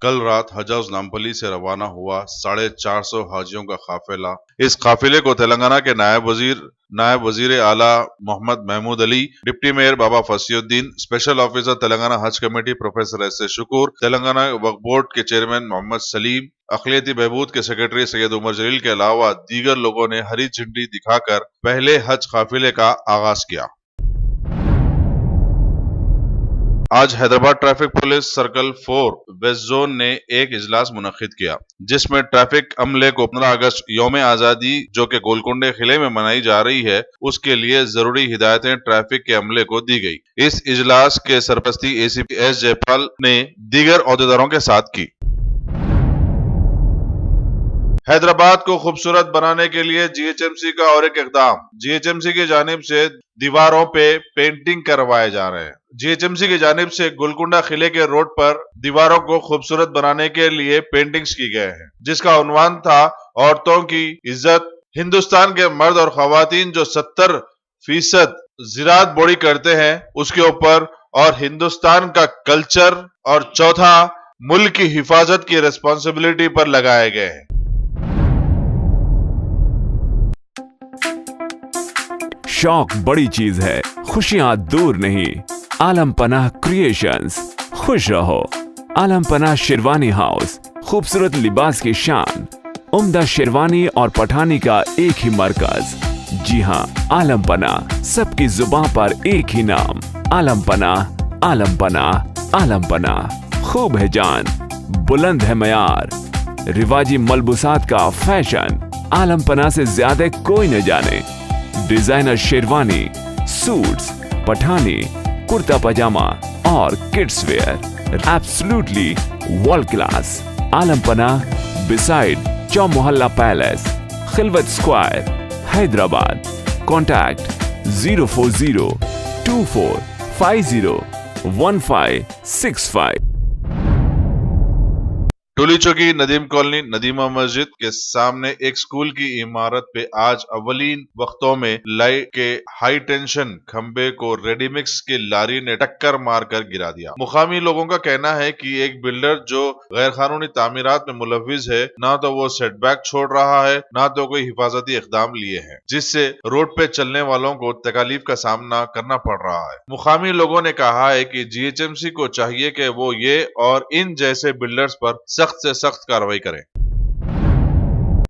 कल रात हज हाउस नामपल्ली से रवाना हुआ 450 हाजियों का काफिला। इस काफिले को तेलंगाना के नायब वजीर आला मोहम्मद महमूद अली, डिप्टी मेयर बाबा फसीउद्दीन, स्पेशल ऑफिसर तेलंगाना हज committee professor S Shukoor, Telangana वक्फ बोर्ड के चेयरमैन मोहम्मद सलीम, अखिलियती बहबूद के सेक्रेटरी सैयद उमर जलील के अलावा दीगर लोगों ने हरी झंडी दिखाकर पहले हज काफिले का आगाज किया। आज Hyderabad traffic police circle 4 west zone ने एक इजलास मुनक्किद किया, जिसमें ट्रैफिक अमले को 15 अगस्त यौम आजादी जो कि गोलकुंडे किले में मनाई जा रही है, उसके लिए जरूरी हिदायतें ट्रैफिक के अमले को दी गई। इस इजलास के सरपरस्ती एसीपी एस जयपाल ने दीगर ओहदेदारों के साथ की। हैदराबाद को खूबसूरत बनाने के लिए जीएचएमसी का और एक इकदाम। जीएचएमसी की जानिब से दीवारों पे पेंटिंग करवाए जा रहे हैं। जीएचएमसी की जानिब से गोलकुंडा किले के रोड पर दीवारों को खूबसूरत बनाने के लिए पेंटिंग्स की गए हैं, जिसका उन्वान था औरतों की इज्जत। हिंदुस्तान के मर्द और खवातीन जो 70% ज़िराअत बोड़ी करते हैं उसके ऊपर, और हिंदुस्तान का कल्चर, और चौथा मुल्क की हिफाजत की रिस्पॉन्सिबिलिटी पर लगाए गए हैं। शौक बड़ी चीज है, खुशियां दूर नहीं। आलम पनाह क्रिएशंस, खुश रहो। आलम पनाह शेरवानी हाउस, खूबसूरत लिबास की शान, उम्दा शेरवानी और पठानी का एक ही मरकज। जी हाँ, आलम पनाह, सबकी जुबान पर एक ही नाम। आलम पनाह, आलम पनाह, आलम पनाह। खूब है जान, बुलंद है मयार, रिवाजी मलबूसात का फैशन, आलम पनाह से ज्यादा कोई न जाने। डिजाइनर शेरवानी, सूट्स, पठानी, कुर्ता पजामा और kids wear, absolutely world class. Alam Panah, beside Chowmahalla palace, Khilwat square, Hyderabad. Contact 04024501565। Toli Chowki Nadeem colony नदीमा मस्जिद के सामने एक स्कूल की इमारत पे आज अवलीन वक्तों में लाइट के हाई टेंशन खंबे को रेडीमिक्स की लारी ने टक्कर मारकर गिरा दिया। मुकामी लोगों का कहना है कि एक बिल्डर जो गैर कानूनी तामीरात में मुलव्विज है, ना तो वो सेटबैक छोड़ रहा है, ना तो कोई हिफाजती इकदाम लिए हैं, जिससे रोड पे चलने वालों को तकलीफ का सामना करना पड़ रहा है। मुकामी लोगों ने कहा है कि जीएचएमसी को चाहिए कि वो ये और इन जैसे बिल्डर्स पर सख्त से सख्त कार्रवाई करें।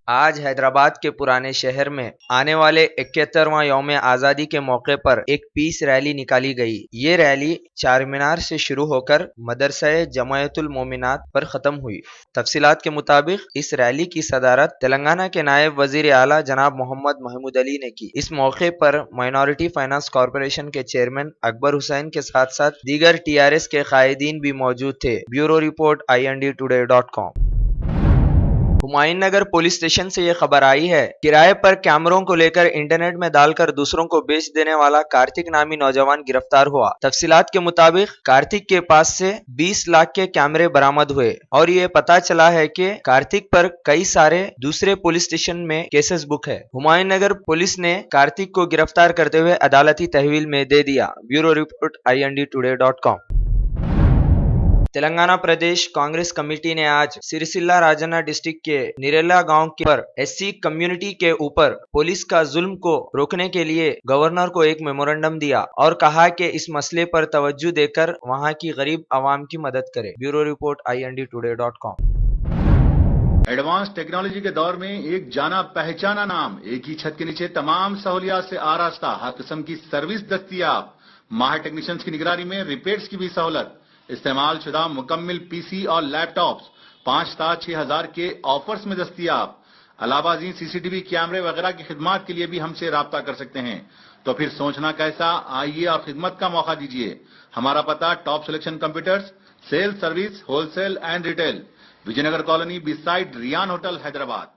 आज हैदराबाद के पुराने शहर में आने वाले 71वां यौम आज़ादी के मौके पर एक पीस रैली निकाली गई। ये रैली चारमीनार से शुरू होकर मदरसा जमायतुल मोमिनात पर खत्म हुई। तफसीलात के मुताबिक इस रैली की सदारत तेलंगाना के नायब वजीर आला जनाब मोहम्मद महमूद अली ने की। इस मौके पर माइनॉरिटी फाइनेंस कॉरपोरेशन के चेयरमैन अकबर हुसैन के साथ साथ दीगर टीआरएस के कायदीन भी मौजूद थे। Bureau report INDtoday.com। हुमायूं नगर पुलिस स्टेशन से यह खबर आई है, किराए पर कैमरों को लेकर इंटरनेट में डालकर दूसरों को बेच देने वाला कार्तिक नामी नौजवान गिरफ्तार हुआ। तफसीलात के मुताबिक कार्तिक के पास से 20 लाख के कैमरे बरामद हुए और ये पता चला है कि कार्तिक पर कई सारे दूसरे पुलिस स्टेशन में केसेस बुक है। हुमायूं नगर पुलिस ने कार्तिक को गिरफ्तार करते हुए अदालती तहवील में दे दिया। Bureau report INDtoday.com। तेलंगाना प्रदेश कांग्रेस कमेटी ने आज सिरसिल्ला राजन्ना डिस्ट्रिक्ट के निरेला गांव पर SC कम्युनिटी के ऊपर पुलिस का जुल्म को रोकने के लिए गवर्नर को एक मेमोरेंडम दिया और कहा कि इस मसले पर तवज्जो देकर वहां की गरीब आवाम की मदद करे। Bureau report INDtoday.com। Advance technology के दौर में एक जाना पहचाना नाम, एक ही छत के नीचे तमाम सहूलियात से आरास्ता, हर किस्म की सर्विस दस्तियाब, माहिर टेक्नीशियंस की निगरानी में रिपेयर्स की भी सहूलत, इस्तेमाल शुदा मुकम्मिल PC और लैपटॉप्स 5,6,000 के ऑफर्स में दस्तियाब। अलावाजी CCTV कैमरे वगैरह की खिदमत के लिए भी हमसे राब्ता कर सकते हैं। तो फिर सोचना कैसा, आइए और खिदमत का मौका दीजिए। हमारा पता top selection computers, sale service, wholesale and retail, Vijayanagar colony beside Riyan hotel, Hyderabad.